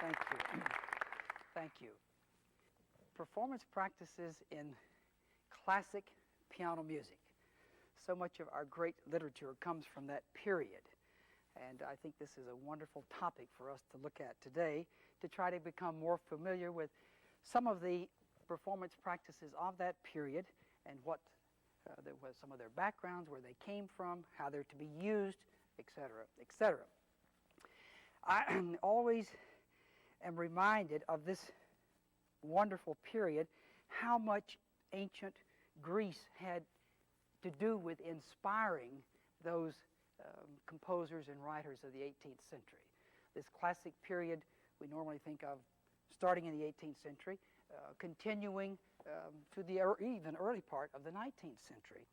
Thank you. Thank you. Performance practices in classic piano music. So much of our great literature comes from that period. And I think this is a wonderful topic for us to look at today to try to become more familiar with some of the performance practices of that period and what was some of their backgrounds, where they came from, how they're to be used, etc., etc. I always am reminded of this wonderful period, how much ancient Greece had to do with inspiring those composers and writers of the 18th century. This classic period we normally think of starting in the 18th century, continuing to the even early part of the 19th century.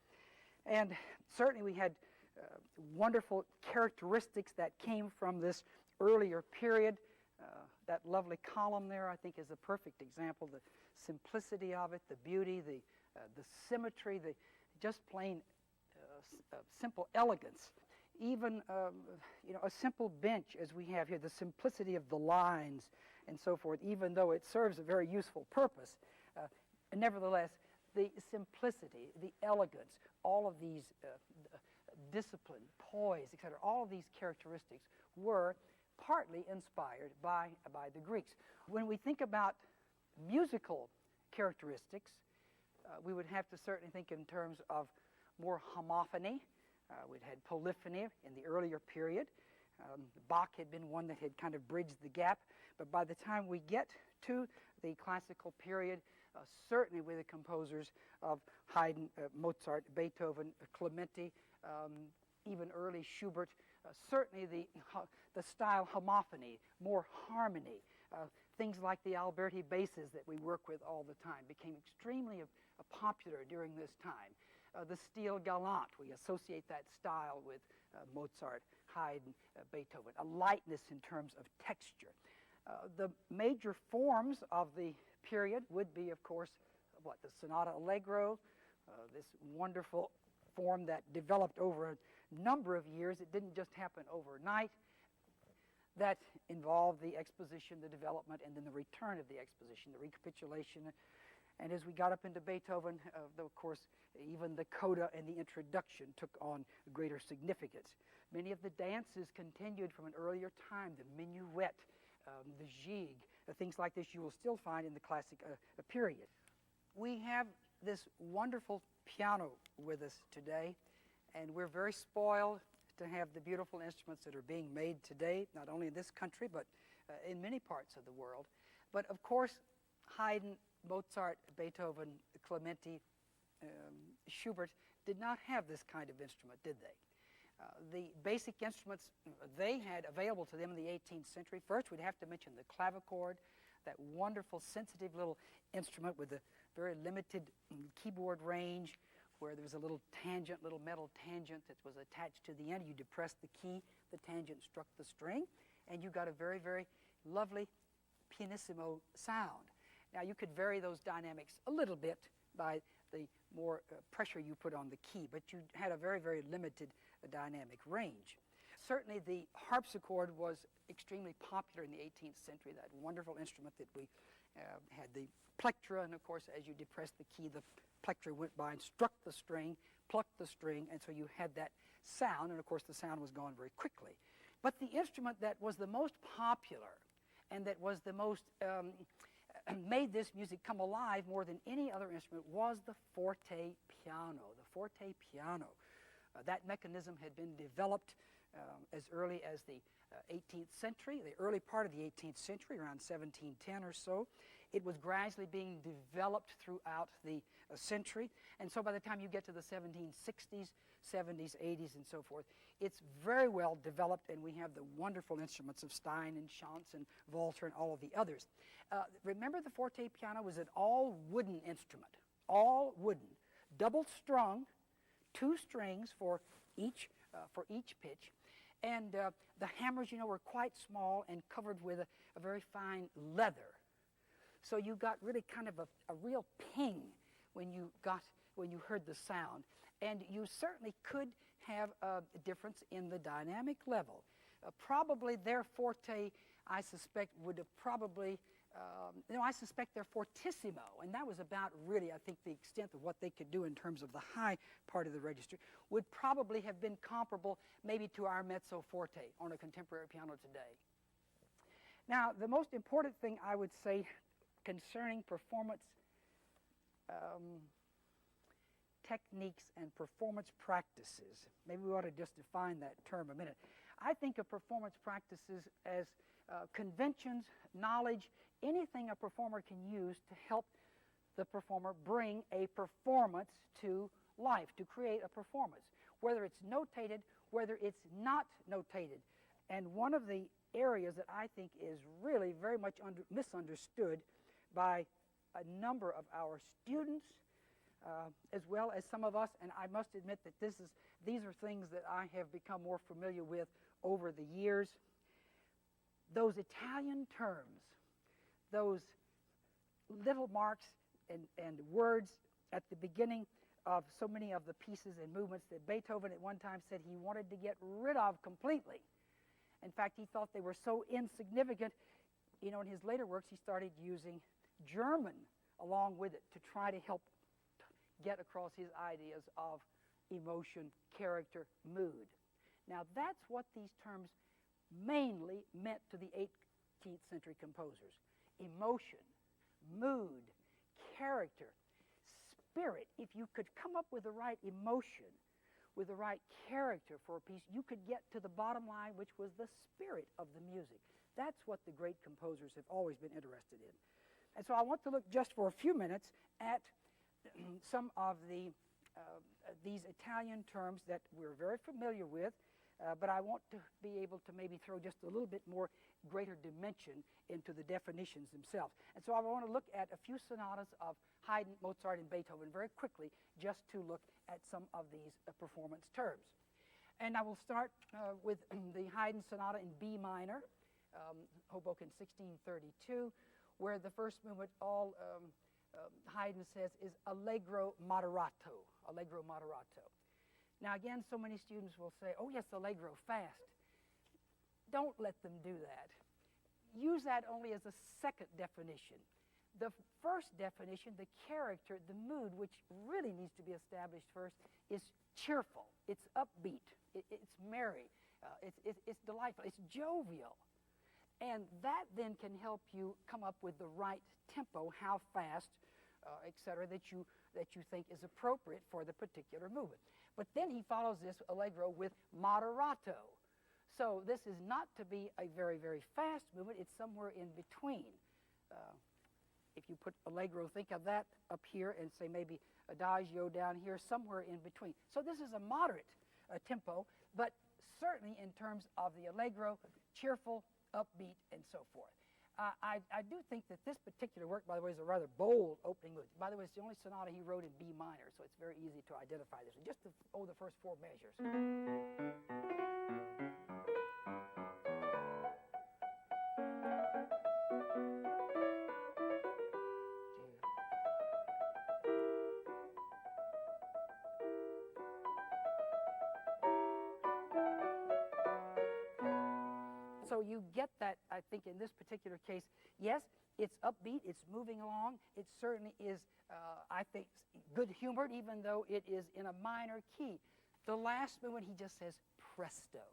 And certainly we had wonderful characteristics that came from this earlier period. That lovely column there, I think, is a perfect example. The simplicity of it, the beauty, the symmetry, the just plain simple elegance. Even a simple bench as we have here, the simplicity of the lines and so forth, even though it serves a very useful purpose, nevertheless, the simplicity, the elegance, all of these discipline, poise, etc., all of these characteristics were partly inspired by the Greeks. When we think about musical characteristics, we would have to certainly think in terms of more homophony. We'd had polyphony in the earlier period. Bach had been one that had kind of bridged the gap, but by the time we get to the classical period, certainly with the composers of Haydn, Mozart, Beethoven, Clementi, even early Schubert, certainly the style homophony, more harmony, things like the Alberti basses that we work with all the time became extremely popular during this time. The style galant, we associate that style with Mozart, Haydn, Beethoven, a lightness in terms of texture. The major forms of the period would be, of course, the sonata allegro, this wonderful form that developed over a number of years. It didn't just happen overnight. That involved the exposition, the development, and then the return of the exposition, the recapitulation. And as we got up into Beethoven, of course, even the coda and the introduction took on greater significance. Many of the dances continued from an earlier time, the minuet, the gigue, things like this you will still find in the classic period. We have this wonderful piano with us today, and we're very spoiled to have the beautiful instruments that are being made today, not only in this country, but in many parts of the world. But of course, Haydn, Mozart, Beethoven, Clementi, Schubert did not have this kind of instrument, did they? The basic instruments they had available to them in the 18th century, first we'd have to mention the clavichord, that wonderful sensitive little instrument with a very limited keyboard range, where there was a little tangent, little metal tangent that was attached to the end. You depressed the key, the tangent struck the string, and you got a very, very lovely pianissimo sound. Now you could vary those dynamics a little bit by the more pressure you put on the key, but you had a very, very limited dynamic range. Certainly the harpsichord was extremely popular in the 18th century, that wonderful instrument that we had the plectra, and of course as you depressed the key, the plectra went by and struck the string, plucked the string, and so you had that sound, and of course the sound was gone very quickly. But the instrument that was the most popular and that was the most made this music come alive more than any other instrument was the fortepiano. The fortepiano. That mechanism had been developed as early as the 18th century, the early part of the 18th century, around 1710 or so. It was gradually being developed throughout the century, and so by the time you get to the 1760s, 70s, 80s, and so forth, it's very well developed, and we have the wonderful instruments of Stein and Schantz and Walter and all of the others. Remember, the fortepiano was an all-wooden instrument, all wooden, double-strung, 2 strings for each pitch, and the hammers, were quite small and covered with a very fine leather. So you got really kind of a real ping when you heard the sound, and you certainly could have a difference in the dynamic level. Probably their forte, I suspect would have probably, I suspect they're fortissimo, and that was about really, I think, the extent of what they could do in terms of the high part of the register, would probably have been comparable maybe to our mezzo forte on a contemporary piano today. Now, the most important thing I would say concerning performance techniques and performance practices, maybe we ought to just define that term a minute. I think of performance practices as conventions, knowledge, anything a performer can use to help the performer bring a performance to life, to create a performance, whether it's notated, whether it's not notated. And one of the areas that I think is really very much misunderstood by a number of our students, as well as some of us, and I must admit that these are things that I have become more familiar with over the years. Those Italian terms, those little marks and words at the beginning of so many of the pieces and movements that Beethoven at one time said he wanted to get rid of completely. In fact, he thought they were so insignificant, in his later works he started using German along with it to try to help get across his ideas of emotion, character, mood. Now that's what these terms mainly meant to the 18th century composers. Emotion, mood, character, spirit. If you could come up with the right emotion, with the right character for a piece, you could get to the bottom line, which was the spirit of the music. That's what the great composers have always been interested in. And so I want to look just for a few minutes at some of these Italian terms that we're very familiar with, but I want to be able to maybe throw just a little bit more greater dimension into the definitions themselves. And so I want to look at a few sonatas of Haydn, Mozart, and Beethoven very quickly, just to look at some of these performance terms. And I will start with the Haydn sonata in B minor, Hoboken 1632, where the first movement, all Haydn says, is allegro moderato, allegro moderato. Now again, so many students will say, oh yes, allegro, fast. Don't let them do that. Use that only as a second definition. The first definition, the character, the mood, which really needs to be established first, is cheerful, it's upbeat, it's merry, it's delightful, it's jovial. And that then can help you come up with the right tempo, how fast, etc., that you think is appropriate for the particular movement. But then he follows this allegro with moderato. So this is not to be a very, very fast movement. It's somewhere in between. If you put allegro, think of that up here and say maybe adagio down here, somewhere in between. So this is a moderate tempo, but certainly in terms of the allegro, cheerful, upbeat, and so forth. I do think that this particular work, by the way, is a rather bold opening movement. By the way, it's the only sonata he wrote in B minor, so it's very easy to identify this. Just the first four measures. So you get that, I think, in this particular case. Yes, it's upbeat, it's moving along. It certainly is, I think, good-humored, even though it is in a minor key. The last movement, he just says presto.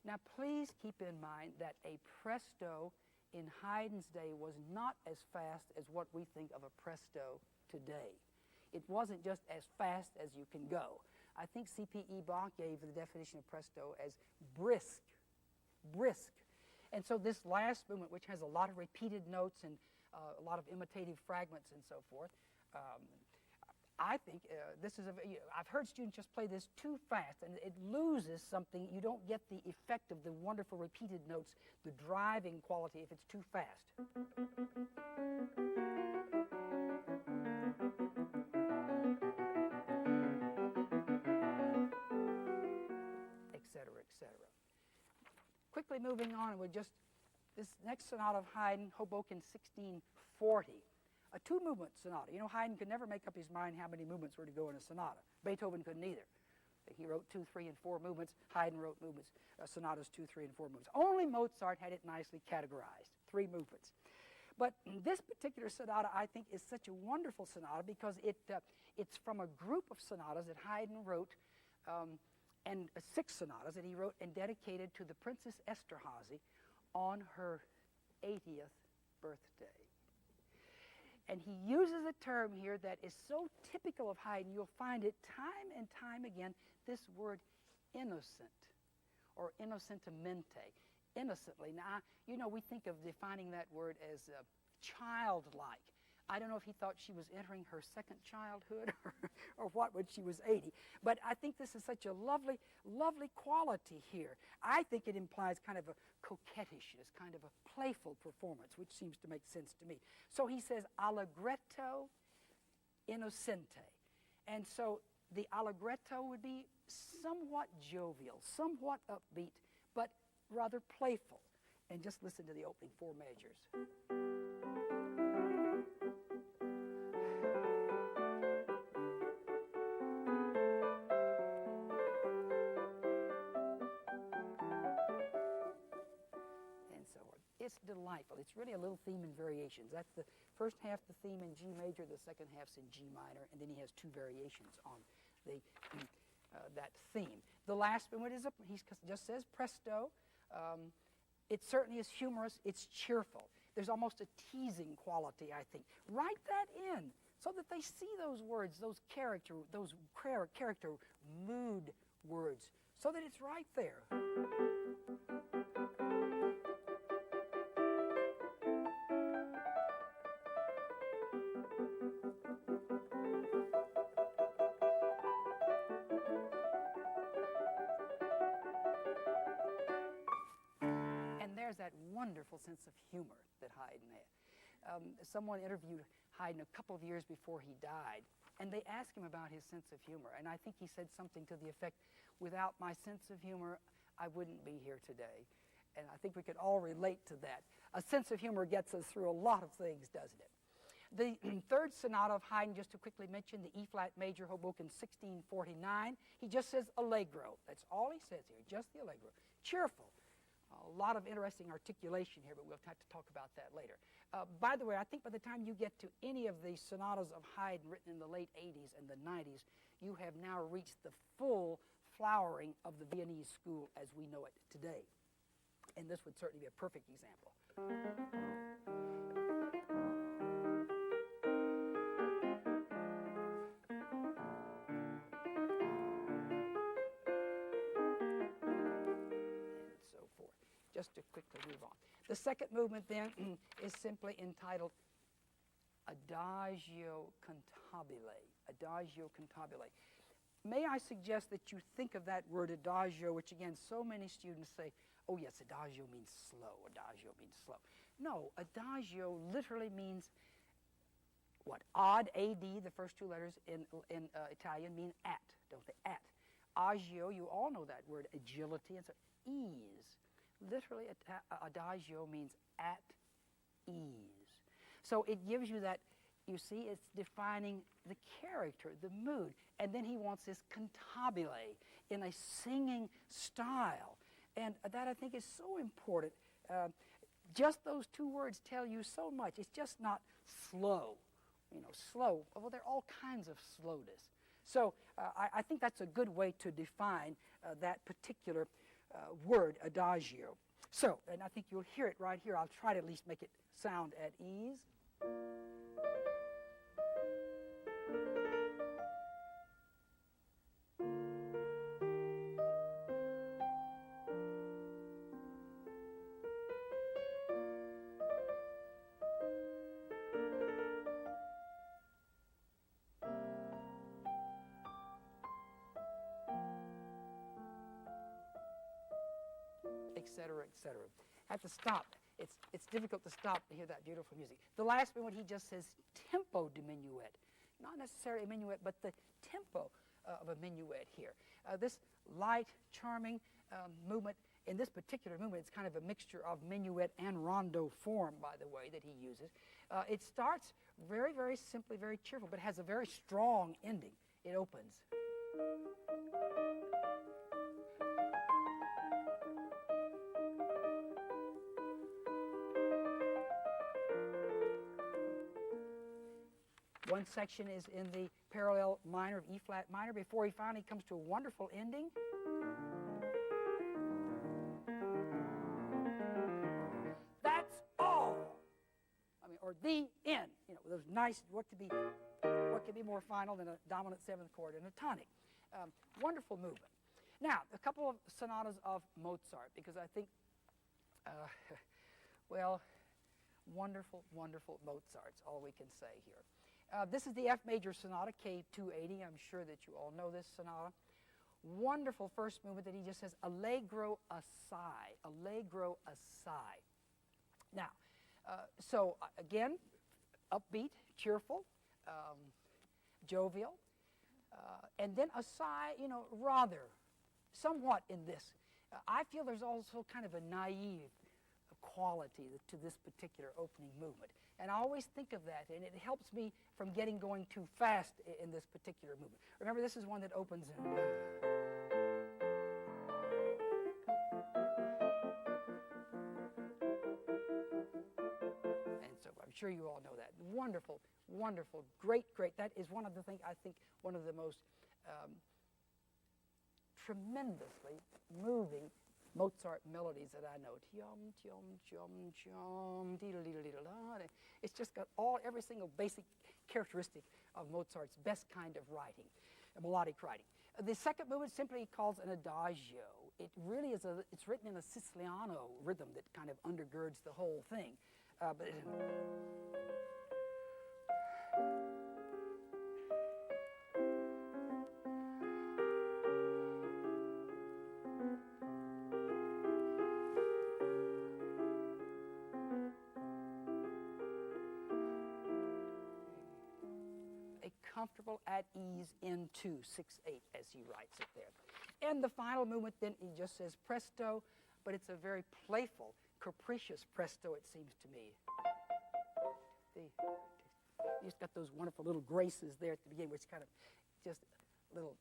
Now, please keep in mind that a presto in Haydn's day was not as fast as what we think of a presto today. It wasn't just as fast as you can go. I think C.P.E. Bach gave the definition of presto as brisk. And so this last movement, which has a lot of repeated notes and a lot of imitative fragments and so forth, I think this is I've heard students just play this too fast, and it loses something. You don't get the effect of the wonderful repeated notes, the driving quality, if it's too fast. Etc., etc. Quickly moving on with just this next sonata of Haydn, Hoboken 1640, a two-movement sonata. You know, Haydn could never make up his mind how many movements were to go in a sonata. Beethoven couldn't either. He wrote 2, 3, and 4 movements. Haydn wrote movements, sonatas 2, 3, and 4 movements. Only Mozart had it nicely categorized, 3 movements. But this particular sonata, I think, is such a wonderful sonata because it's from a group of sonatas that Haydn wrote, and 6 sonatas that he wrote and dedicated to the Princess Esterhazy on her 80th birthday. And he uses a term here that is so typical of Haydn. You'll find it time and time again, this word innocent or innocentamente, innocently. Now, you know, we think of defining that word as childlike. I don't know if he thought she was entering her second childhood or what when she was 80. But I think this is such a lovely, lovely quality here. I think it implies kind of a coquettishness, kind of a playful performance, which seems to make sense to me. So he says allegretto innocente. And so the allegretto would be somewhat jovial, somewhat upbeat, but rather playful. And just listen to the opening 4 measures. It's delightful. It's really a little theme in variations. That's the first half, the theme in G major, the second half's in G minor, and then he has 2 variations on the that theme. The last one is he just says presto. It certainly is humorous. It's cheerful. There's almost a teasing quality, I think. Write that in so that they see those words, those character mood words, so that it's right there. That wonderful sense of humor that Haydn had. Someone interviewed Haydn a couple of years before he died, and they asked him about his sense of humor, and I think he said something to the effect, without my sense of humor, I wouldn't be here today. And I think we could all relate to that. A sense of humor gets us through a lot of things, doesn't it? The 3rd sonata of Haydn, just to quickly mention, the E-flat major, Hoboken 1649, he just says allegro. That's all he says here, just the allegro. Cheerful. A lot of interesting articulation here, but we'll have to talk about that later. By the way, I think by the time you get to any of the sonatas of Haydn written in the late 80s and the 90s, you have now reached the full flowering of the Viennese school as we know it today. And this would certainly be a perfect example. Just to quickly move on. The second movement then is simply entitled Adagio cantabile. Adagio cantabile. May I suggest that you think of that word adagio, which again so many students say, oh yes, adagio means slow, adagio means slow. No, adagio literally means what? Ad, A-D, the first 2 letters in Italian mean at, don't they? At. Agio, you all know that word, agility, and so ease. Literally, adagio means at ease. So it gives you that, you see, it's defining the character, the mood. And then he wants this cantabile in a singing style. And that, I think, is so important. Just those 2 words tell you so much. It's just not slow, you know, slow. Well, there are all kinds of slowness. So I think that's a good way to define that particular word, adagio. So, and I think you'll hear it right here. I'll try to at least make it sound at ease. Etc., etc. Have to stop. It's difficult to stop to hear that beautiful music. The last one, he just says tempo di minuet. Not necessarily a minuet, but the tempo of a minuet here. This light, charming movement, in this particular movement, it's kind of a mixture of minuet and rondo form, by the way, that he uses. It starts very, very simply, very cheerful, but has a very strong ending. It opens. One section is in the parallel minor of E-flat minor before he finally comes to a wonderful ending. That's all. I mean, or the end. You know, those nice. What could be more final than a dominant seventh chord and a tonic? Wonderful movement. Now, a couple of sonatas of Mozart, because I think, well, wonderful, wonderful Mozart's all we can say here. This is the F major sonata, K280. I'm sure that you all know this sonata. Wonderful first movement that he just says, allegro assai, allegro assai. Now, so again, upbeat, cheerful, jovial, and then assai, you know, rather, somewhat in this. I feel there's also kind of a naive quality to this particular opening movement. And I always think of that, and it helps me from getting going too fast in this particular movement. Remember, this is one that opens in. And so I'm sure you all know that. Wonderful, wonderful, great, great. That is one of the things, I think, one of the most tremendously moving Mozart melodies that I know. It's just got every single basic characteristic of Mozart's best kind of writing, melodic writing. The second movement simply he calls an adagio. It really is it's written in a Siciliano rhythm that kind of undergirds the whole thing. Comfortable, at ease, in 2, 6/8, as he writes it there. And the final movement, then he just says presto, but it's a very playful, capricious presto, it seems to me. He's got those wonderful little graces there at the beginning, which kind of just a little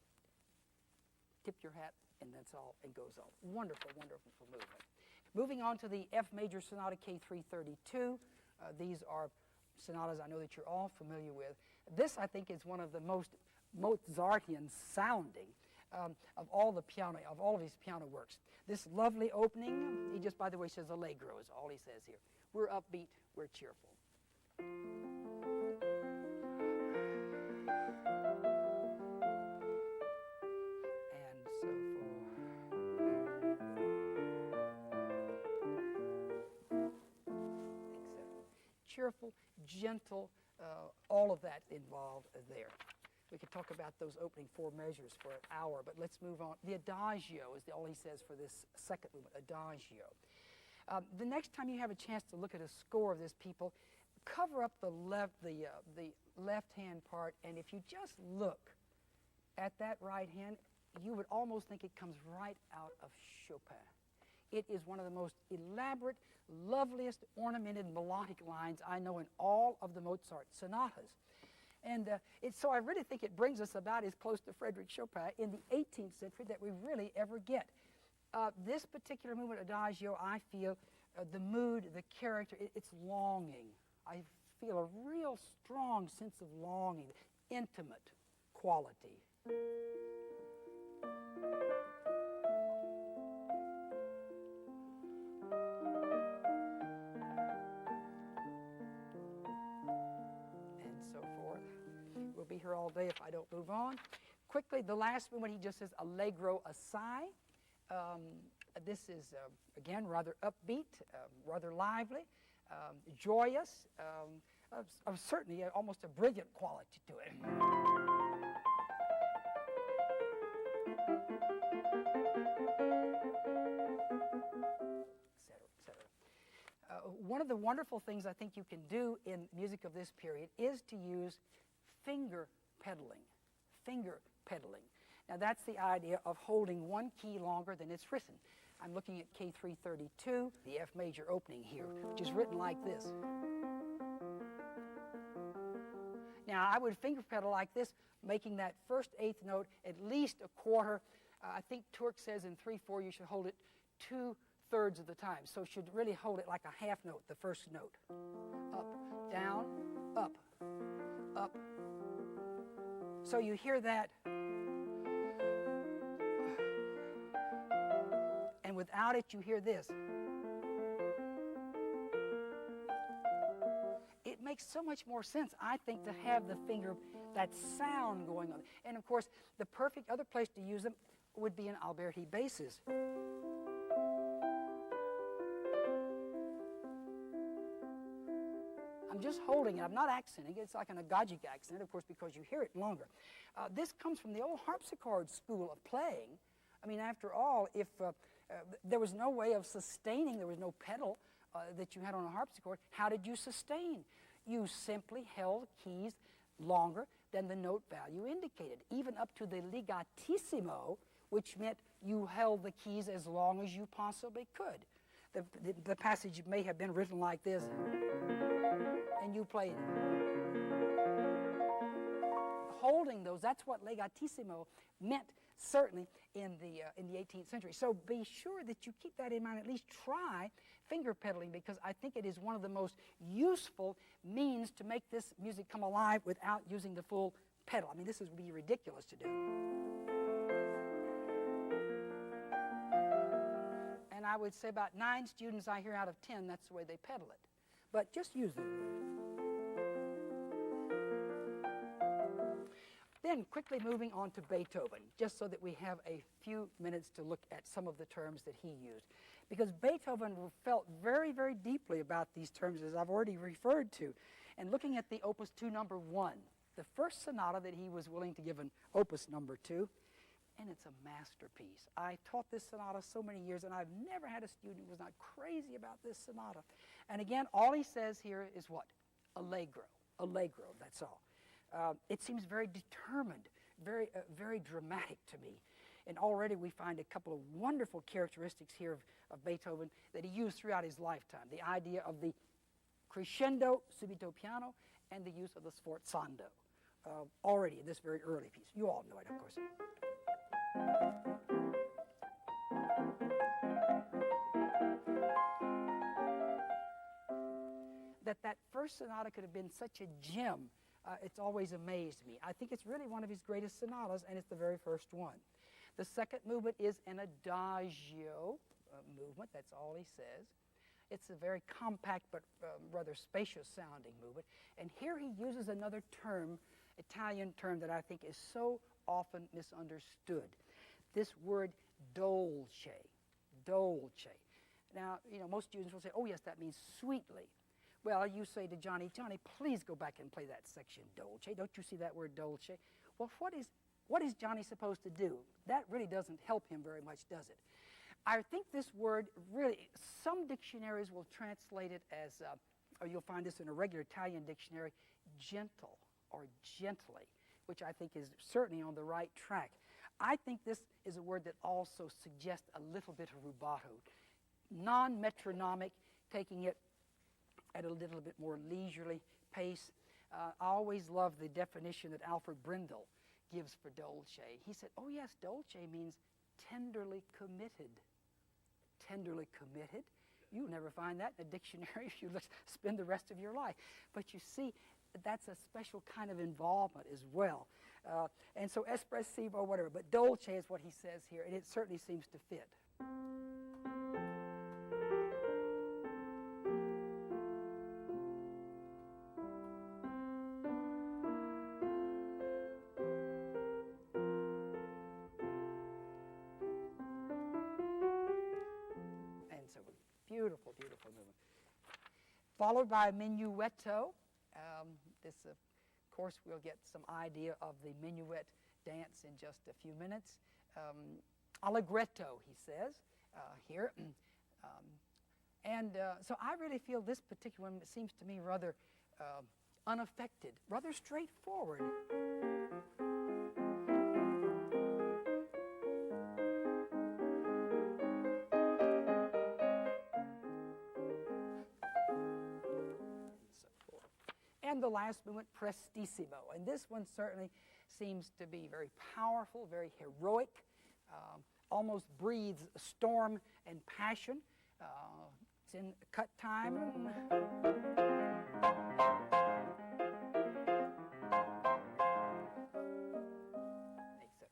tip your hat, and that's all, and goes on. Wonderful, wonderful movement. Moving on to the F major sonata, K332. These are sonatas I know that you're all familiar with. This, I think, is one of the most Mozartian sounding of all the piano, of all of his piano works. This lovely opening, he just, by the way, says allegro is all he says here. We're upbeat, we're cheerful. And so cheerful, gentle, all of that involved there. We could talk about those opening four measures for an hour, but let's move on. The adagio is all he says for this second movement, adagio. The next time you have a chance to look at a score of this, people, cover up the left-hand part, and if you just look at that right hand, you would almost think it comes right out of Chopin. It is one of the most elaborate, loveliest ornamented melodic lines I know in all of the Mozart sonatas. And so I really think it brings us about as close to Frédéric Chopin in the 18th century that we really ever get. This particular movement, adagio, I feel the mood, the character, it's longing. I feel a real strong sense of longing, intimate quality. Be here all day if I don't move on. Quickly, the last one when he just says allegro assai. This is, again, rather upbeat, rather lively, joyous, certainly almost a brilliant quality to it. One of the wonderful things I think you can do in music of this period is to use finger pedaling, finger pedaling. Now that's the idea of holding one key longer than it's written. I'm looking at K332, the F major opening here, which is written like this. Now, I would finger pedal like this, making that first eighth note at least a quarter. I think Turk says in 3/4 you should hold it 2/3 of the time. So you should really hold it like a half note, the first note. Up, down, up, up. So you hear that. And without it, you hear this. It makes so much more sense, I think, to have the finger, that sound going on. And of course, the perfect other place to use them would be in Alberti basses. I'm just holding it. I'm not accenting it. It's like an agogic accent, of course, because you hear it longer. This comes from the old harpsichord school of playing. I mean, after all, if there was no way of sustaining, there was no pedal that you had on a harpsichord, how did you sustain? You simply held keys longer than the note value indicated, even up to the legatissimo, which meant you held the keys as long as you possibly could. The passage may have been written like this, and you played holding those. That's what legatissimo meant, certainly in the 18th century. So be sure that you keep that in mind. At least try finger pedaling, because I think it is one of the most useful means to make this music come alive without using the full pedal. I mean, this would be ridiculous to do. And I would say about 9 students I hear out of 10, that's the way they pedal it. But just use it. Then quickly moving on to Beethoven, just so that we have a few minutes to look at some of the terms that he used. Because Beethoven felt very, very deeply about these terms, as I've already referred to. And looking at the Opus 2 number 1, the first sonata that he was willing to give an Opus number 2, and it's a masterpiece. I taught this sonata so many years, and I've never had a student who was not crazy about this sonata. And again, all he says here is what? Allegro. Allegro, that's all. It seems very determined, very dramatic to me. And already we find a couple of wonderful characteristics here of Beethoven that he used throughout his lifetime. The idea of the crescendo subito piano and the use of the sforzando. Already in this very early piece. You all know it, of course. That first sonata could have been such a gem. It's always amazed me. I think it's really one of his greatest sonatas, and it's the very first one. The second movement is an adagio movement. That's all he says. It's a very compact but rather spacious sounding movement. And here he uses another term, Italian term, that I think is so often misunderstood. This word dolce. Dolce. Now, you know, most students will say, oh yes, that means sweetly. Well, you say to Johnny, Johnny, please go back and play that section, dolce. Don't you see that word dolce? Well, what is Johnny supposed to do? That really doesn't help him very much, does it? I think this word really, some dictionaries will translate it as, or you'll find this in a regular Italian dictionary, gentle or gently, which I think is certainly on the right track. I think this is a word that also suggests a little bit of rubato, non-metronomic, taking it at a little bit more leisurely pace. I always love the definition that Alfred Brindle gives for dolce. He said, oh yes, dolce means tenderly committed. Tenderly committed? You'll never find that in a dictionary if you spend the rest of your life. But you see, that's a special kind of involvement as well. And so espressivo, whatever, but dolce is what he says here, and it certainly seems to fit. Beautiful, beautiful movement. Followed by a minuetto. This, of course, we'll get some idea of the minuet dance in just a few minutes. Allegretto, he says here. So I really feel this particular one seems to me rather unaffected, rather straightforward. and the last movement, prestissimo. And this one certainly seems to be very powerful, very heroic, almost breathes storm and passion. It's in cut time.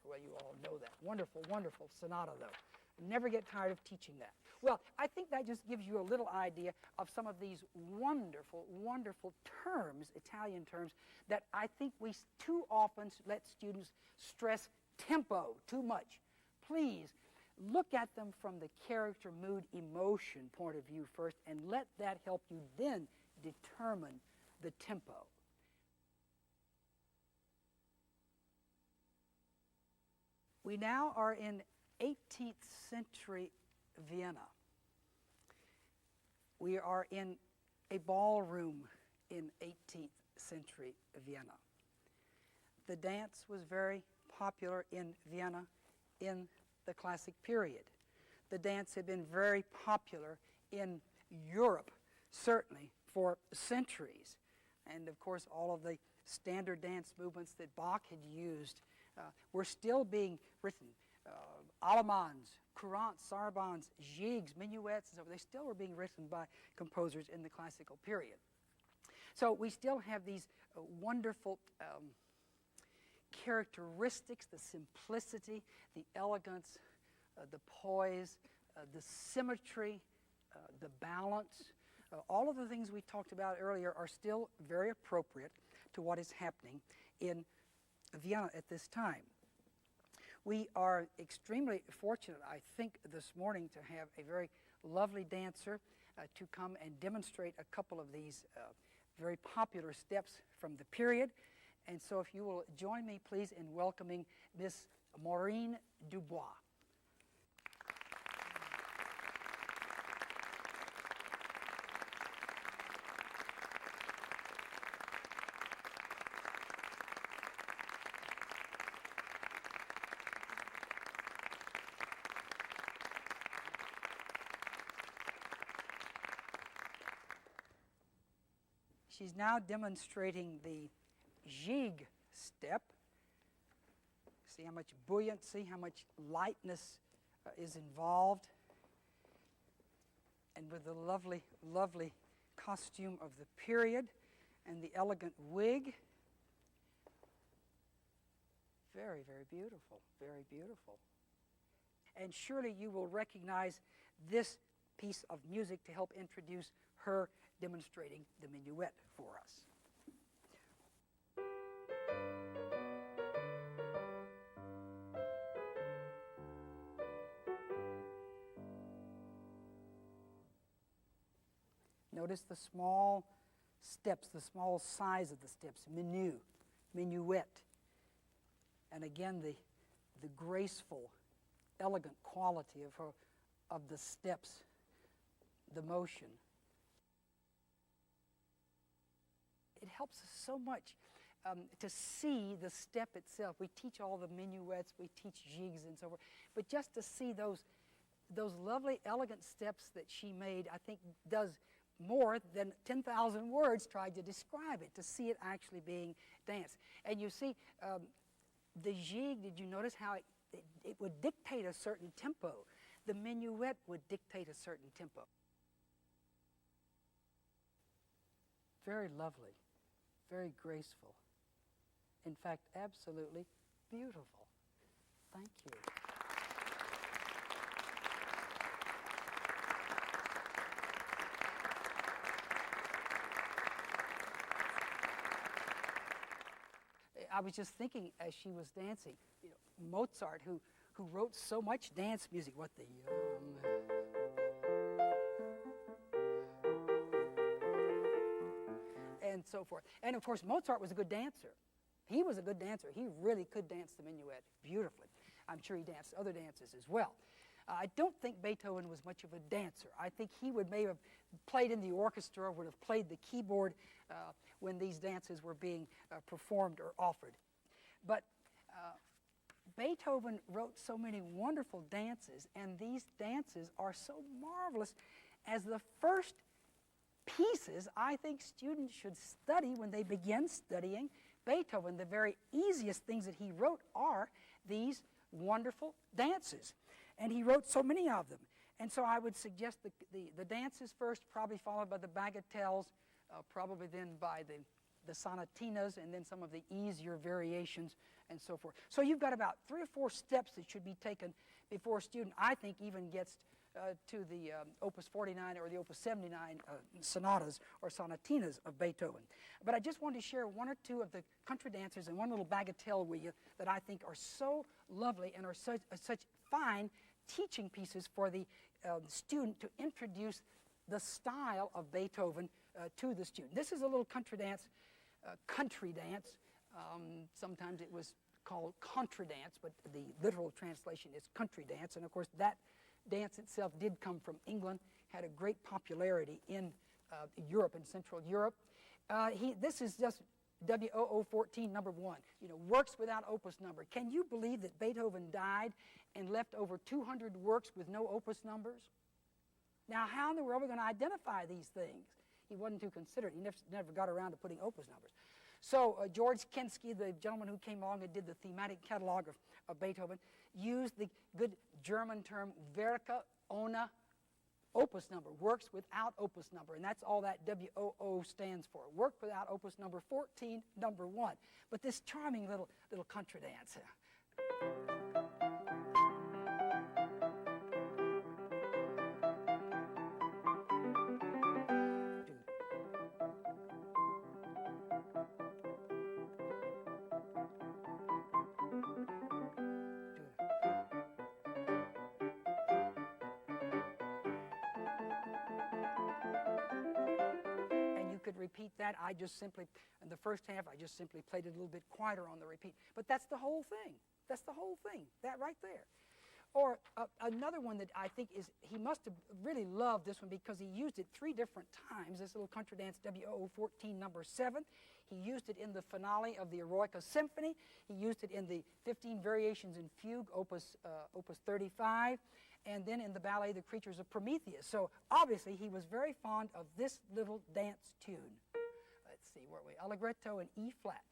Well, you all know that. Wonderful, wonderful sonata, though. Never get tired of teaching that. Well, I think that just gives you a little idea of some of these wonderful, wonderful terms, Italian terms, that I think we too often let students stress tempo too much. Please look at them from the character, mood, emotion point of view first, and let that help you then determine the tempo. We now are in 18th century Vienna. We are in a ballroom in 18th century Vienna. The dance was very popular in Vienna in the classic period. The dance had been very popular in Europe, certainly, for centuries. And of course, all of the standard dance movements that Bach had used were still being written. Allemands, courants, sarabans, gigs, minuets, and so they still were being written by composers in the classical period. So we still have these wonderful characteristics, the simplicity, the elegance, the poise, the symmetry, the balance. All of the things we talked about earlier are still very appropriate to what is happening in Vienna at this time. We are extremely fortunate, I think, this morning to have a very lovely dancer to come and demonstrate a couple of these very popular steps from the period. And so if you will join me, please, in welcoming Miss Maureen Dubois. She's now demonstrating the jig step. See how much buoyancy, how much lightness is involved. And with the lovely, lovely costume of the period and the elegant wig. Very, very beautiful, very beautiful. And surely you will recognize this piece of music to help introduce her demonstrating the minuet for us. Notice the small steps, the small size of the steps, minuet. And again, the graceful, elegant quality of the steps, the motion. It helps us so much to see the step itself. We teach all the minuets, we teach jigs and so forth, but just to see those lovely, elegant steps that she made, I think does more than 10,000 words tried to describe it, to see it actually being danced. And you see, the jig, did you notice how it would dictate a certain tempo? The minuet would dictate a certain tempo. Very lovely. Very graceful. In fact, absolutely beautiful. Thank you. I was just thinking as she was dancing, you know, Mozart, who wrote so much dance music, what the and so forth. And of course, Mozart was a good dancer. He was a good dancer. He really could dance the minuet beautifully. I'm sure he danced other dances as well. I don't think Beethoven was much of a dancer. I think he may have played in the orchestra, would have played the keyboard when these dances were being performed or offered. But Beethoven wrote so many wonderful dances, and these dances are so marvelous as the first pieces I think students should study when they begin studying Beethoven. The very easiest things that he wrote are these wonderful dances. And he wrote so many of them. And so I would suggest the dances first, probably followed by the bagatelles, probably then by the sonatinas, and then some of the easier variations and so forth. So you've got about 3 or 4 steps that should be taken before a student, I think, even gets to the Opus 49 or the Opus 79 sonatas or sonatinas of Beethoven. But I just wanted to share 1 or 2 of the country dancers and 1 little bagatelle with you that I think are so lovely and are such fine teaching pieces for the student to introduce the style of Beethoven to the student. This is a little country dance. Sometimes it was called contradance, but the literal translation is country dance. And of course, that dance itself did come from England, had a great popularity in Europe and Central Europe. This is just WOO14 number 1, works without opus number. Can you believe that Beethoven died and left over 200 works with no opus numbers? Now, how in the world are we going to identify these things? He wasn't too considerate. He never got around to putting opus numbers. So George Kensky, the gentleman who came along and did the thematic catalog of Beethoven, used the good German term Werke ohne opus number, works without opus number, and that's all that WOO stands for, work without opus number 14, number 1. But this charming little country dance. Could repeat that. In the first half, I just simply played it a little bit quieter on the repeat. But that's the whole thing. That's the whole thing, that right there. Or another one that I think he must have really loved this one because he used it 3 different times, this little country dance WOO14 number 7. He used it in the finale of the Eroica Symphony. He used it in the 15 Variations in Fugue, Opus 35. And then in the ballet, The Creatures of Prometheus. So obviously, he was very fond of this little dance tune. Let's see, where are we? Allegretto in E flat.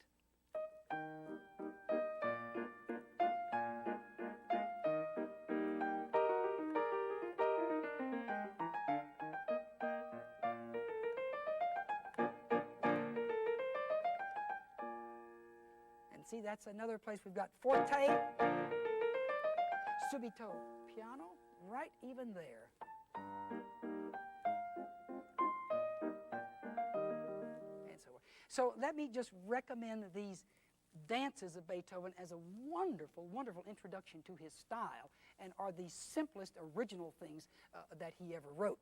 And see, that's another place we've got forte, subito, piano, right even there. And so on. So let me just recommend these dances of Beethoven as a wonderful, wonderful introduction to his style, and are the simplest original things that he ever wrote.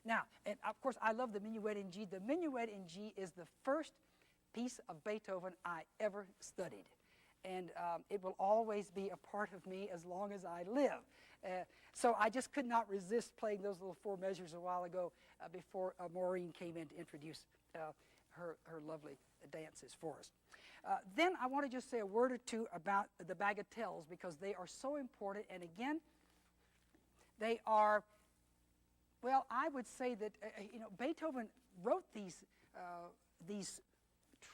Now, and of course, I love the Minuet in G. The Minuet in G is the first piece of Beethoven I ever studied. And it will always be a part of me as long as I live. So I just could not resist playing those little 4 measures a while ago before Maureen came in to introduce her lovely dances for us. Then I want to just say a word or 2 about the bagatelles, because they are so important. And again, they are, well, I would say that Beethoven wrote these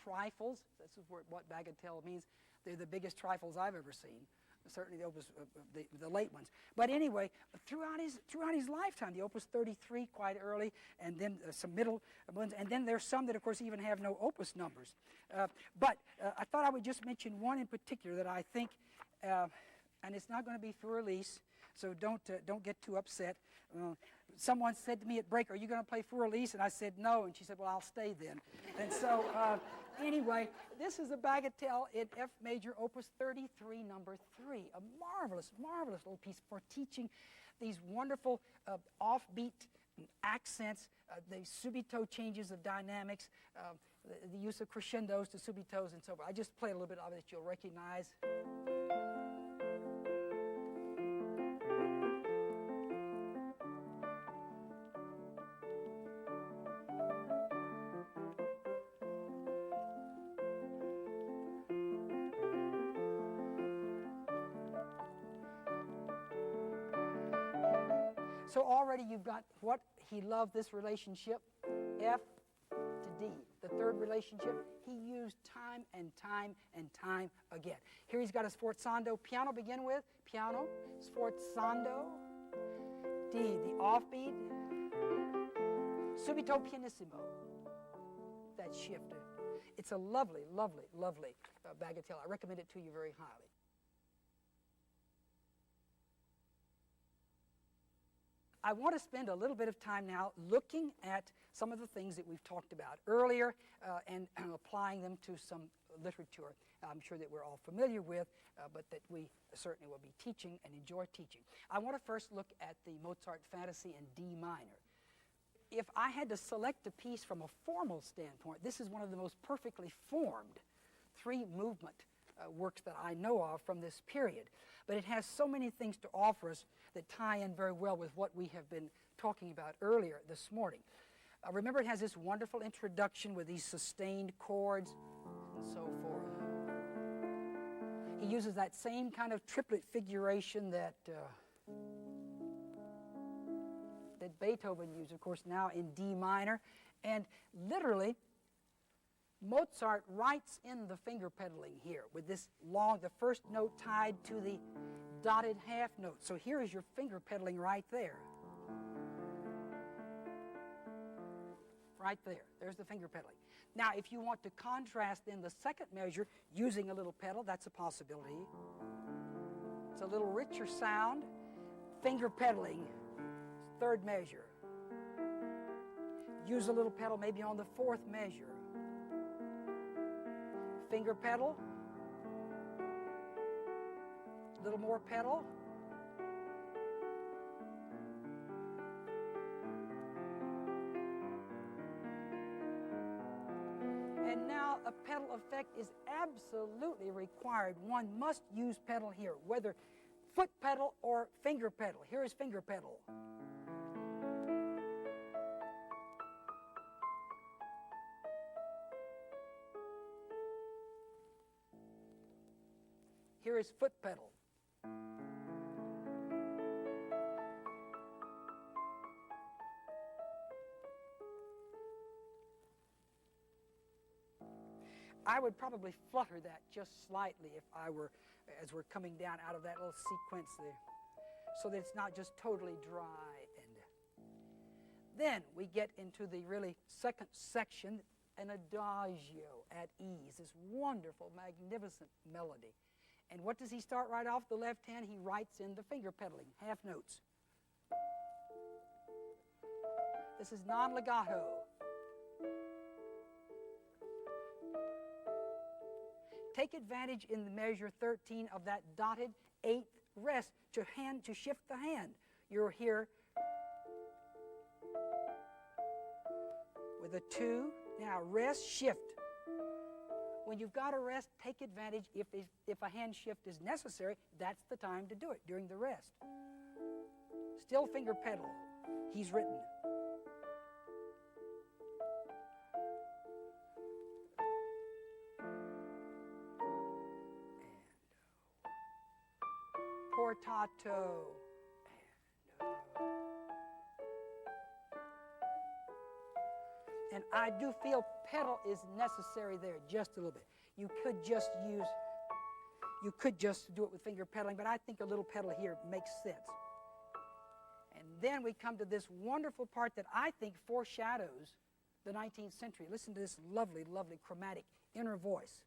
trifles. This is what bagatelle means. They're the biggest trifles I've ever seen. Certainly the late ones. But anyway, throughout his lifetime, the Opus 33 quite early, and then some middle ones, and then there's some that, of course, even have no opus numbers. But I thought I would just mention one in particular that I think, and it's not going to be for release, so don't get too upset. Someone said to me at break, "Are you going to play for release?" And I said no, and she said, "Well, I'll stay then." And so anyway, this is a bagatelle in F major, Opus 33, number 3, a marvelous, marvelous little piece for teaching these wonderful offbeat accents, the subito changes of dynamics, the use of crescendos to subitos and so forth. I just play a little bit of it that you'll recognize. So already you've got what he loved, this relationship F to D. The third relationship he used time and time and time again. Here he's got a sforzando piano begin with. Piano, sforzando, D, the offbeat, subito pianissimo. That shift. It's a lovely, lovely, lovely bagatelle. I recommend it to you very highly. I want to spend a little bit of time now looking at some of the things that we've talked about earlier and applying them to some literature I'm sure that we're all familiar with, but that we certainly will be teaching and enjoy teaching. I want to first look at the Mozart Fantasy in D minor. If I had to select a piece from a formal standpoint, this is one of the most perfectly formed three-movement works that I know of from this period. But it has so many things to offer us that tie in very well with what we have been talking about earlier this morning. Remember, it has this wonderful introduction with these sustained chords and so forth. He uses that same kind of triplet figuration that Beethoven used, of course, now in D minor. And literally, Mozart writes in the finger pedaling here with this long, the first note tied to the dotted half note. So here is your finger pedaling right there. Right there. There's the finger pedaling. Now, if you want to contrast in the second measure using a little pedal, that's a possibility. It's a little richer sound. Finger pedaling, third measure. Use a little pedal maybe on the fourth measure. Finger pedal. A little more pedal. And now a pedal effect is absolutely required. One must use pedal here, whether foot pedal or finger pedal. Here is finger pedal. Here is foot pedal. I would probably flutter that just slightly if I were, as we're coming down out of that little sequence there, so that it's not just totally dry. And then we get into the really second section, an adagio at ease, this wonderful, magnificent melody. And what does he start right off the left hand? He writes in the finger pedaling, half notes. This is non-legato. Take advantage in the measure 13 of that dotted eighth rest to shift the hand. You're here with a 2. Now rest, shift. When you've got a rest, take advantage. If a hand shift is necessary, that's the time to do it, during the rest. Still finger pedal. He's written. Portato. And I do feel pedal is necessary there just a little bit. You could just do it with finger pedaling, but I think a little pedal here makes sense. And then we come to this wonderful part that I think foreshadows the 19th century. Listen to this lovely, lovely chromatic inner voice.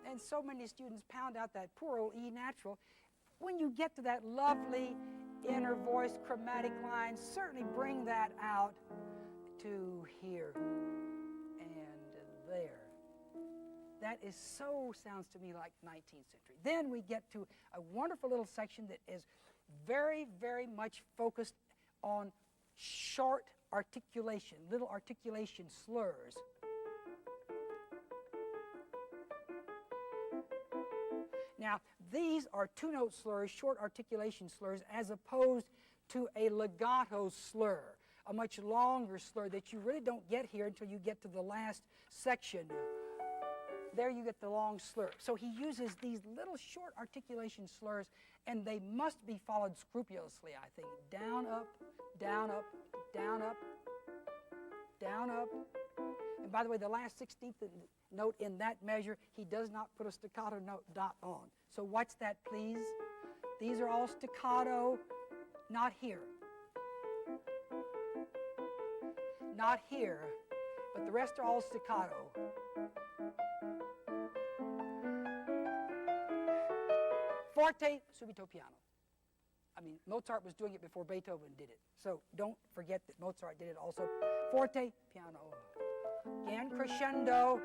And so many students pound out that poor old E natural. When you get to that lovely inner voice chromatic line, certainly bring that out to here and there. That is sounds to me like 19th century. Then we get to a wonderful little section that is very, very much focused on short articulation, little articulation slurs. Now, these are two-note slurs, short articulation slurs, as opposed to a legato slur, a much longer slur that you really don't get here until you get to the last section. there you get the long slur. So he uses these little short articulation slurs, and they must be followed scrupulously, I think. Down, up, down, up, down, up, down, up. And by the way, the last 16th note in that measure, he does not put a staccato note dot on. So watch that, please. These are all staccato, not here. Not here, but the rest are all staccato. Forte, subito piano. I mean, Mozart was doing it before Beethoven did it. So don't forget that Mozart did it also. Forte, piano. Again, crescendo.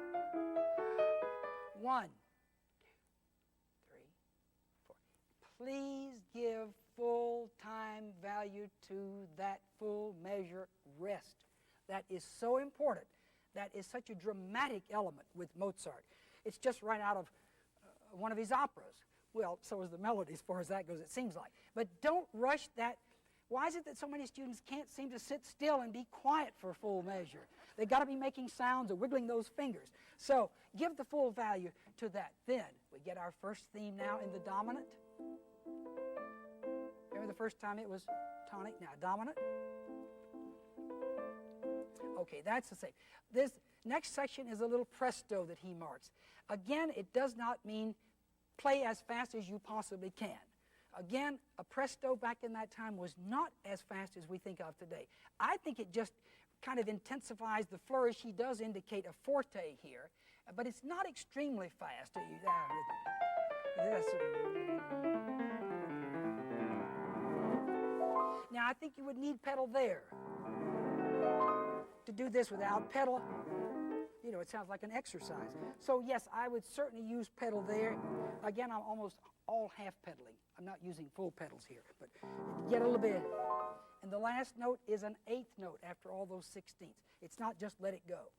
1, 2, 3, 4. Please give full time value to that full measure rest. That is so important. That is such a dramatic element with Mozart. It's just right out of one of his operas. Well, so is the melody as far as that goes, it seems like. But don't rush that. Why is it that so many students can't seem to sit still and be quiet for full measure? They've got to be making sounds or wiggling those fingers. So give the full value to that. Then we get our first theme now in the dominant. Remember the first time it was tonic, now dominant? Okay, that's the same. This next section is a little presto that he marks. Again, it does not mean play as fast as you possibly can. Again, a presto back in that time was not as fast as we think of today. I think it just kind of intensifies the flourish. He does indicate a forte here, but it's not extremely fast. Now, I think you would need pedal there. To do this without pedal, you know, it sounds like an exercise. So yes, I would certainly use pedal there. Again, I'm almost all half pedaling. I'm not using full pedals here, but get a little bit. And the last note is an 8th note after all those 16ths. It's not just let it go.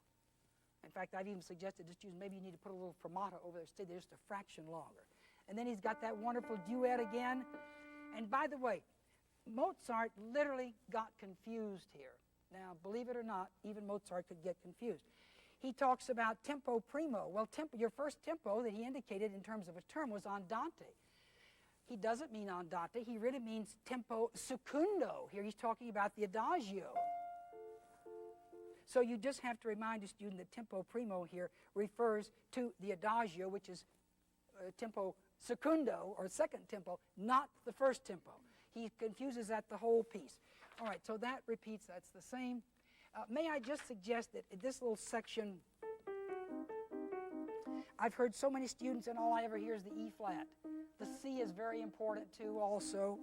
In fact, I've even suggested to students maybe you need to put a little fermata over there, stay there just a fraction longer. And then he's got that wonderful duet again. And by the way, Mozart literally got confused here. Now, believe it or not, even Mozart could get confused. He talks about tempo primo. Well, your first tempo that he indicated in terms of a term was andante. He doesn't mean andante. He really means tempo secundo. Here he's talking about the adagio. So you just have to remind a student that tempo primo here refers to the adagio, which is tempo secundo, or second tempo, not the first tempo. He confuses that the whole piece. All right, so that repeats, that's the same. May I just suggest that in this little section, I've heard so many students and all I ever hear is the E flat. The C is very important too also.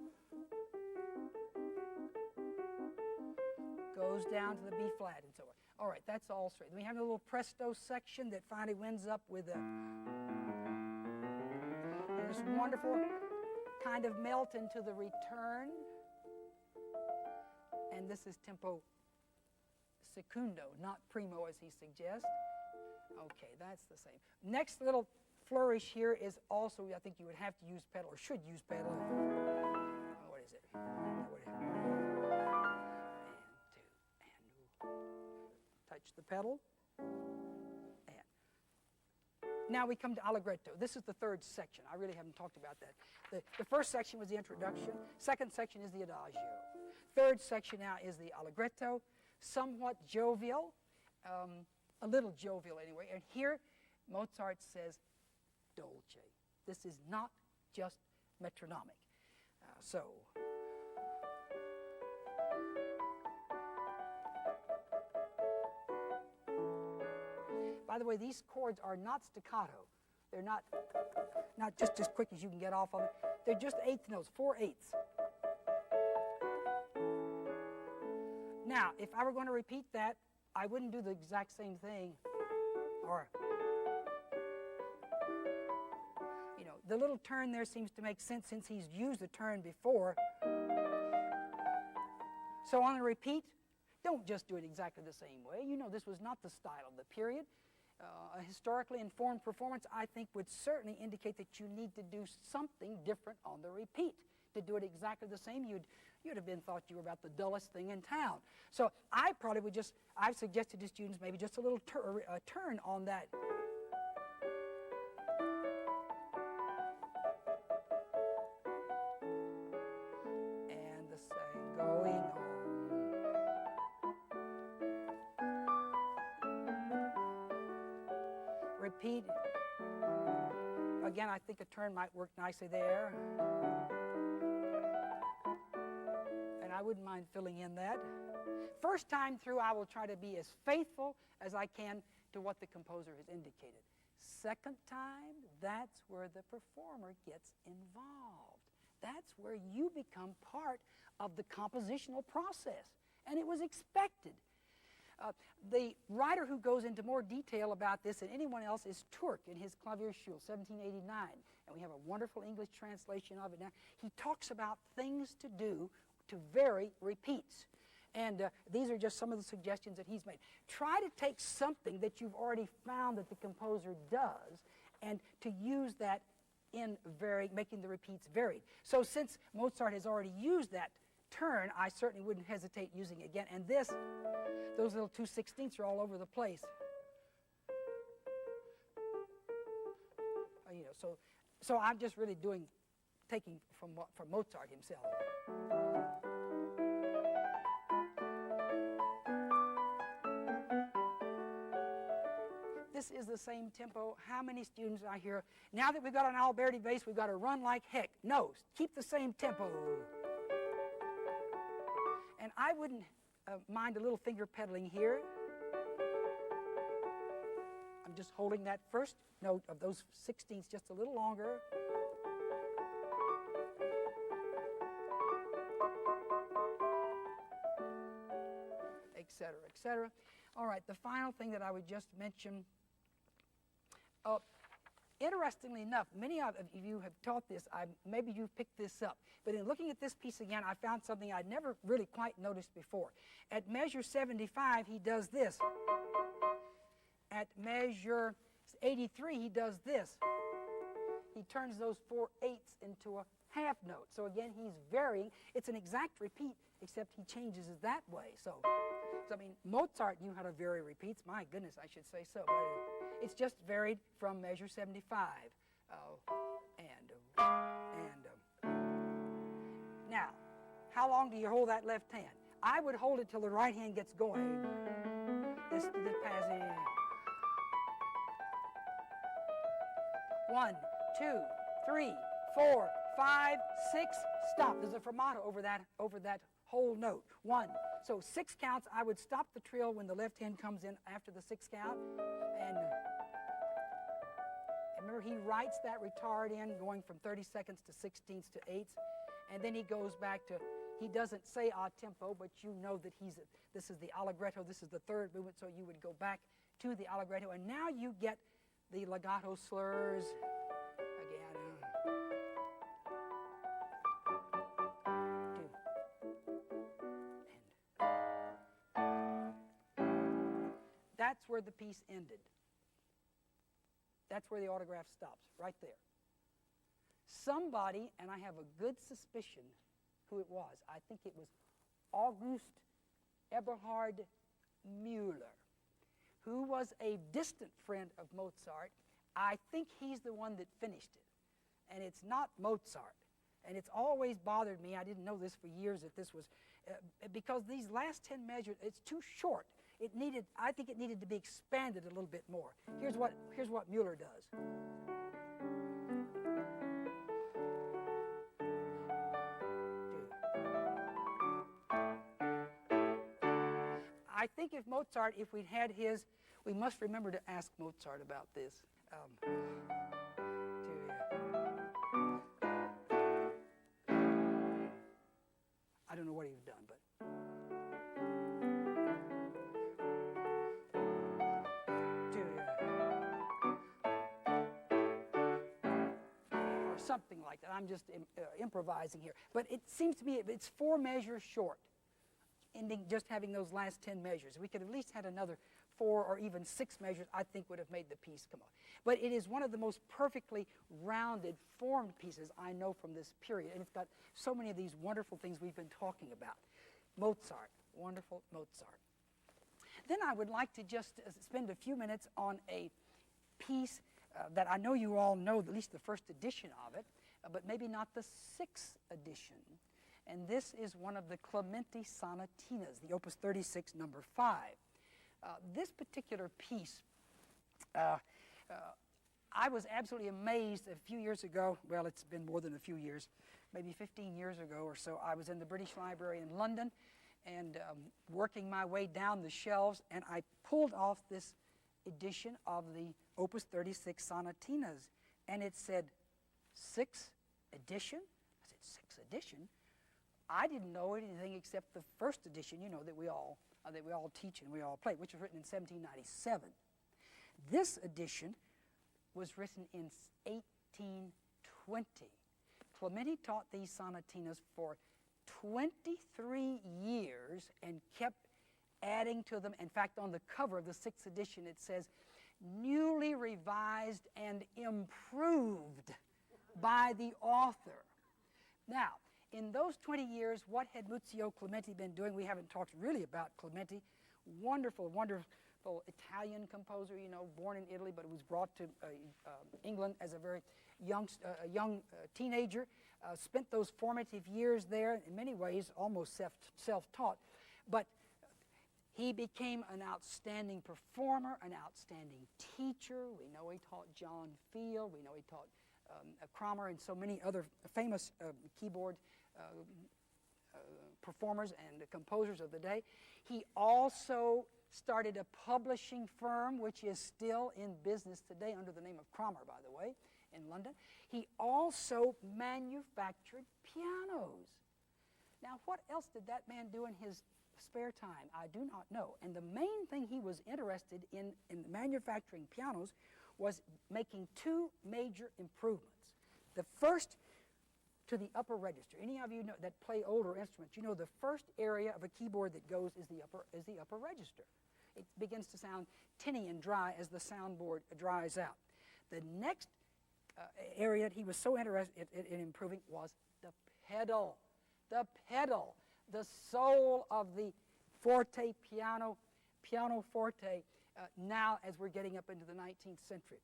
Goes down to the B flat and so on. All right, that's all straight. Then we have a little presto section that finally winds up with this wonderful kind of melt into the return. And this is tempo secundo, not primo as he suggests. Okay, that's the same. Next little flourish here is also, I think you would have to use pedal, or should use pedal. Oh, what is it? And 2, and touch the pedal. And now we come to allegretto. This is the third section. I really haven't talked about that. The first section was the introduction. Second section is the adagio. Third section now is the allegretto, somewhat jovial, a little jovial anyway. And here Mozart says dolce. This is not just metronomic. By the way, these chords are not staccato. They're not just as quick as you can get off of it. They're just eighth notes, 4/8. Now, if I were going to repeat that, I wouldn't do the exact same thing. Or, you know, the little turn there seems to make sense since he's used the turn before. So on the repeat, don't just do it exactly the same way. You know, this was not the style of the period. A historically informed performance, I think, would certainly indicate that you need to do something different on the repeat. To do it exactly the same, you'd have been thought you were about the dullest thing in town. So I probably would I've suggested to students maybe just a little turn on that repeat. Again, I think a turn might work nicely there. And I wouldn't mind filling in that. First time through, I will try to be as faithful as I can to what the composer has indicated. Second time, that's where the performer gets involved. That's where you become part of the compositional process. And it was expected. The writer who goes into more detail about this than anyone else is Turk in his Klavierschule, 1789. And we have a wonderful English translation of it now. He talks about things to do to vary repeats. And these are just some of the suggestions that he's made. Try to take something that you've already found that the composer does and to use that in making the repeats varied. So since Mozart has already used that turn, I certainly wouldn't hesitate using it again. And those little 2/16ths are all over the place. So I'm just really taking from Mozart himself. This is the same tempo. How many students I hear, now that we've got an Alberti bass, we've got to run like heck. No, keep the same tempo. And I wouldn't mind a little finger pedaling here. I'm just holding that first note of those 16ths just a little longer. Etc., etc. All right, the final thing that I would just mention, interestingly enough, many of you have taught this. Maybe you've picked this up. But in looking at this piece again, I found something I'd never really quite noticed before. At measure 75, he does this. At measure 83, he does this. He turns those 4/8 into a half note. So again, he's varying. It's an exact repeat, except he changes it that way. So I mean, Mozart knew how to vary repeats. My goodness, I should say so. But it's just varied from measure 75. Now, how long do you hold that left hand? I would hold it till the right hand gets going. This passing. 1, 2, 3, 4, 5, 6. Stop. There's a fermata over that whole note. 1. So 6 counts. I would stop the trill when the left hand comes in after the 6th count. And remember, he writes that retard in going from 30-seconds to 16ths to 8ths. And then he goes back to, he doesn't say a tempo, but you know that this is the allegretto, this is the third movement, so you would go back to the allegretto. And now you get the legato slurs again. That's where the piece ended. That's where the autograph stops, right there. Somebody, and I have a good suspicion who it was. I think it was August Eberhard Müller, who was a distant friend of Mozart. I think he's the one that finished it, and it's not Mozart. And it's always bothered me, I didn't know this for years, that this was, because these last 10 measures, it's too short. I think it needed to be expanded a little bit more. Here's what Müller does. I think if we'd had his, we must remember to ask Mozart about this. I don't know what he'd done, but. Or something like that. I'm just improvising here. But it seems to me it's 4 measures short, ending just having those last 10 measures. We could have at least had another 4 or even 6 measures, I think would have made the piece come on. But it is one of the most perfectly rounded, formed pieces I know from this period. And it's got so many of these wonderful things we've been talking about. Mozart, wonderful Mozart. Then I would like to just spend a few minutes on a piece that I know you all know, at least the first edition of it, but maybe not the 6th edition. And this is one of the Clementi sonatinas, the Opus 36, number 5. This particular piece I was absolutely amazed a few years ago. Well, it's been more than a few years, maybe 15 years ago or so. I was in the British Library in London and working my way down the shelves, and I pulled off this edition of the Opus 36 Sonatinas, and it said 6th edition. I said, 6th edition? I didn't know anything except the 1st edition, you know, that we all teach and we all play, which was written in 1797. This edition was written in 1820. Clementi taught these sonatinas for 23 years and kept adding to them. In fact, on the cover of the 6th edition, it says, newly revised and improved by the author. Now, in those 20 years, what had Muzio Clementi been doing? We haven't talked really about Clementi. Wonderful, wonderful Italian composer, you know, born in Italy, but was brought to England as a very young teenager. Spent those formative years there, in many ways almost self-taught. But he became an outstanding performer, an outstanding teacher. We know he taught John Field. We know he taught Kramer and so many other famous keyboard performers and composers of the day. He also started a publishing firm, which is still in business today under the name of Kramer, by the way, in London. He also manufactured pianos. Now, what else did that man do in his spare time? I do not know. And the main thing he was interested in manufacturing pianos was making two major improvements. The first, to the upper register. Any of you know, that play older instruments, you know the first area of a keyboard that goes is the upper register. It begins to sound tinny and dry as the soundboard dries out. The next area that he was so interested in improving was the pedal. The pedal, the soul of the forte piano, pianoforte, now as we're getting up into the 19th century.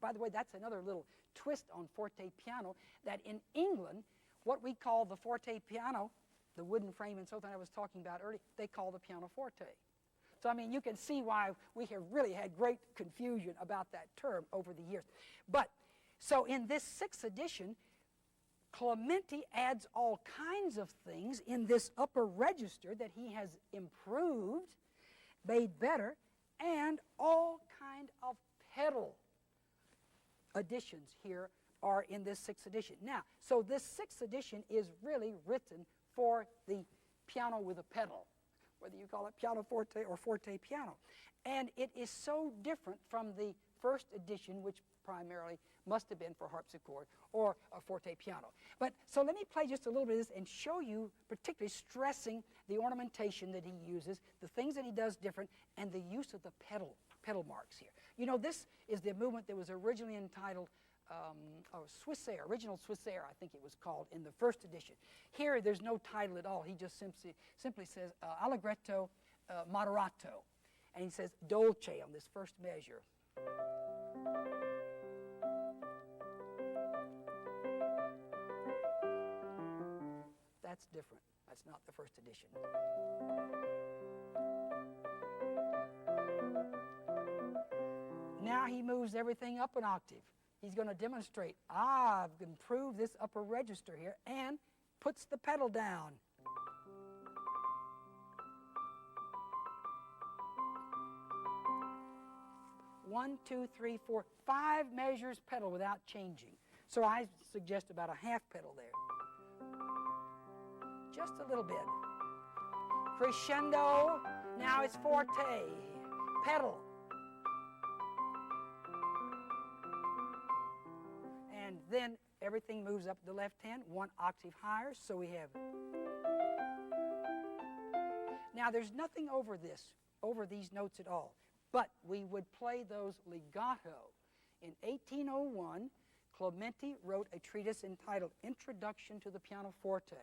By the way, that's another little twist on forte piano, that in England, what we call the forte piano, the wooden frame and so that I was talking about earlier, they call the pianoforte. So, I mean, you can see why we have really had great confusion about that term over the years. But, so in this 6th edition, Clementi adds all kinds of things in this upper register that he has improved, made better, and all kind of pedal additions here are in this 6th edition. Now, so this 6th edition is really written for the piano with a pedal, whether you call it pianoforte or forte piano. And it is so different from the 1st edition, which primarily must have been for harpsichord or a forte piano. But so let me play just a little bit of this and show you, particularly stressing the ornamentation that he uses, the things that he does different, and the use of the pedal marks here. You know, this is the movement that was originally entitled Swissair, original Swissair, I think it was called, in the 1st edition. Here, there's no title at all. He just simply says Allegretto moderato. And he says dolce on this first measure. That's different. That's not the 1st edition. Now he moves everything up an octave. He's going to demonstrate, I've improved this upper register here, and puts the pedal down. One, two, three, four, 5 measures pedal without changing. So I suggest about a half pedal there. Just a little bit. Crescendo, now it's forte, pedal. And then everything moves up the left hand, 1 octave higher, so we have. Now there's nothing over these notes at all, but we would play those legato. In 1801, Clementi wrote a treatise entitled Introduction to the Pianoforte,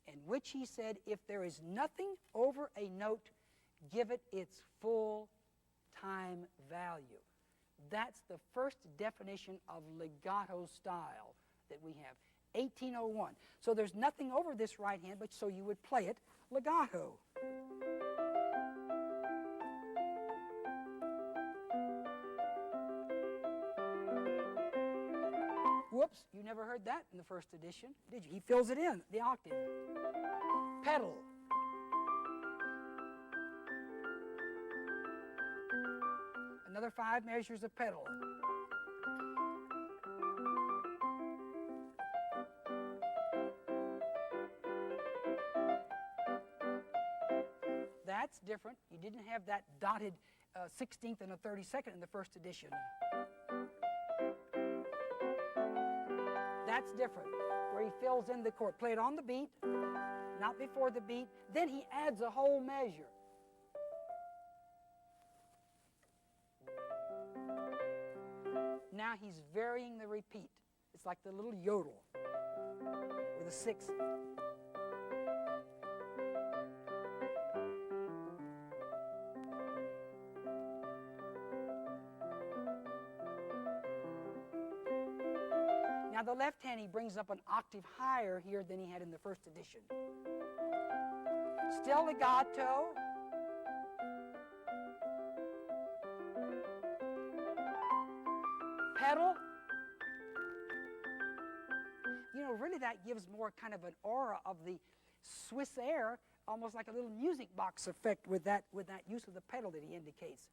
in which he said, if there is nothing over a note, give it its full time value. That's the first definition of legato style that we have, 1801. So there's nothing over this right hand, but so you would play it legato. Oops, you never heard that in the first edition, did you? He fills it in, the octave. Pedal. Another 5 measures of pedal. That's different. You didn't have that dotted 16th and a 32nd in the first edition. That's different, where he fills in the chord. Play it on the beat, not before the beat. Then he adds a whole measure. Now he's varying the repeat. It's like the little yodel with a 6th. Now the left hand, he brings up an octave higher here than he had in the first edition. Still legato. Pedal. You know, really that gives more kind of an aura of the Swiss air, almost like a little music box effect with that use of the pedal that he indicates.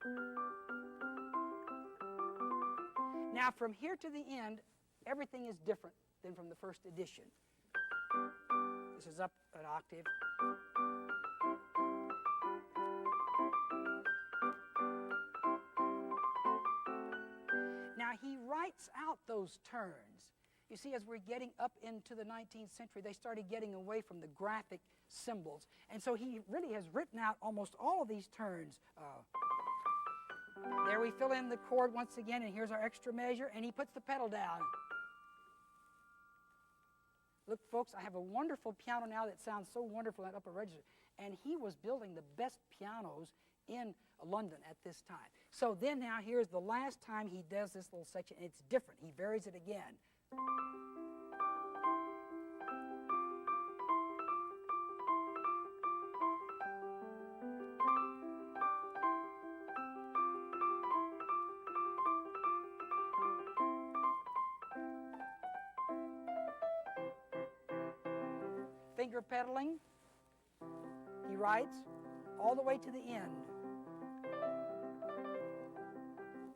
Now from here to the end, everything is different than from the first edition. This is up an octave. Now he writes out those turns. You see, as we're getting up into the 19th century, they started getting away from the graphic symbols. And so he really has written out almost all of these turns. There we fill in the chord once again, and here's our extra measure, and he puts the pedal down. Look, folks, I have a wonderful piano now that sounds so wonderful in that upper register. And he was building the best pianos in London at this time. So then now here's the last time he does this little section. It's different. He varies it again. Finger pedaling, he writes all the way to the end.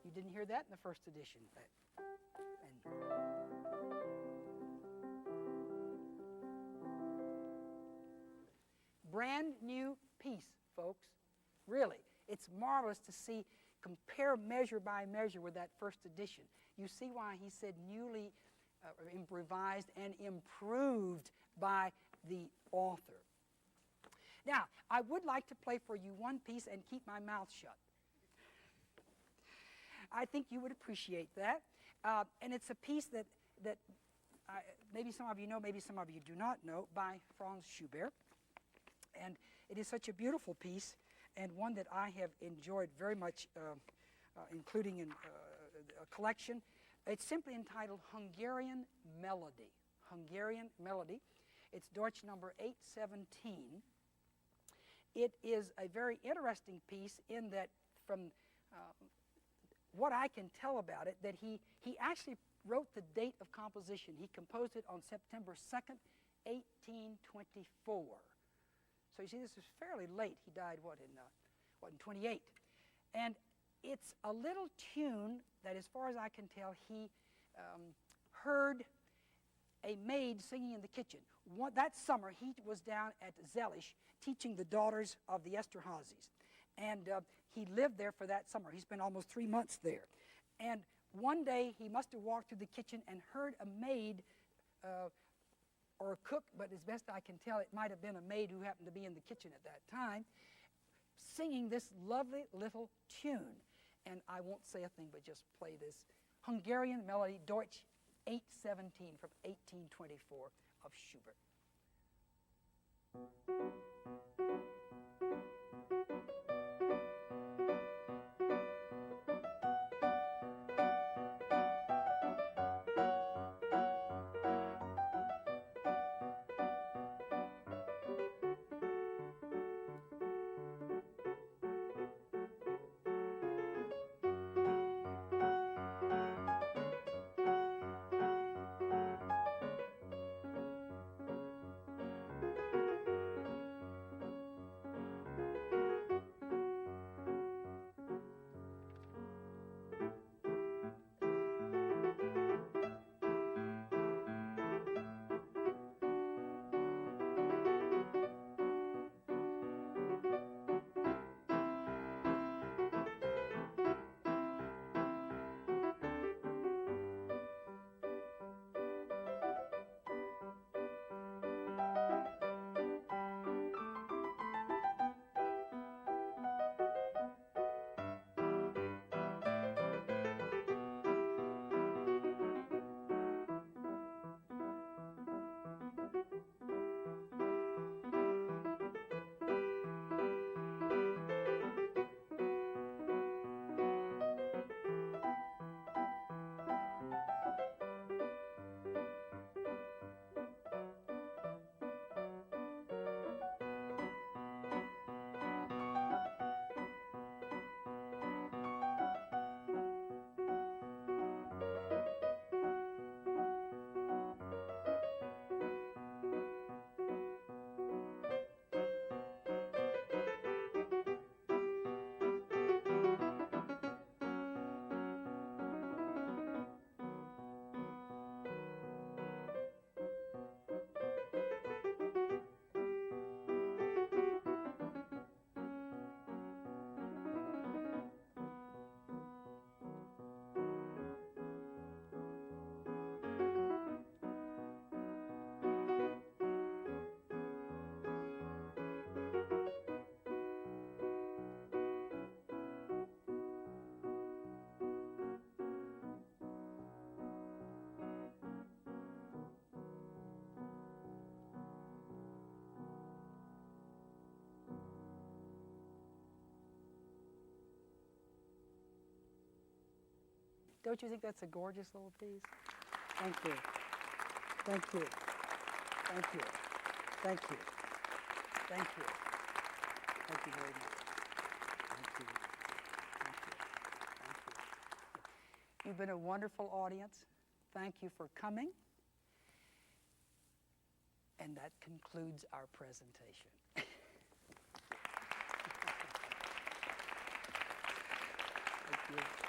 You didn't hear that in the first edition. Brand new piece, folks. Really, it's marvelous to see, compare measure by measure with that first edition. You see why he said newly revised and improved by the author. Now, I would like to play for you one piece and keep my mouth shut. I think you would appreciate that. And it's a piece that maybe some of you know, maybe some of you do not know, by Franz Schubert. And it is such a beautiful piece, and one that I have enjoyed very much, including in a collection. It's simply entitled Hungarian Melody. Hungarian Melody. It's Deutsch number 817. It is a very interesting piece in that, from what I can tell about it, that he actually wrote the date of composition. He composed it on September 2nd, 1824. So you see, this is fairly late. He died, in 28. And it's a little tune that, as far as I can tell, he heard a maid singing in the kitchen. That summer, he was down at Zelish teaching the daughters of the Esterházys. And he lived there for that summer. He spent almost 3 months there. And one day, he must have walked through the kitchen and heard a maid or a cook, but as best I can tell, it might have been a maid who happened to be in the kitchen at that time, singing this lovely little tune. And I won't say a thing but just play this Hungarian Melody, Deutsch 817 from 1824 of Schubert. Don't you think that's a gorgeous little piece? Thank you. Thank you. Thank you. Thank you. Thank you. Thank you very much. Thank you. Thank you. Thank you. You've been a wonderful audience. Thank you for coming. And that concludes our presentation. Thank you.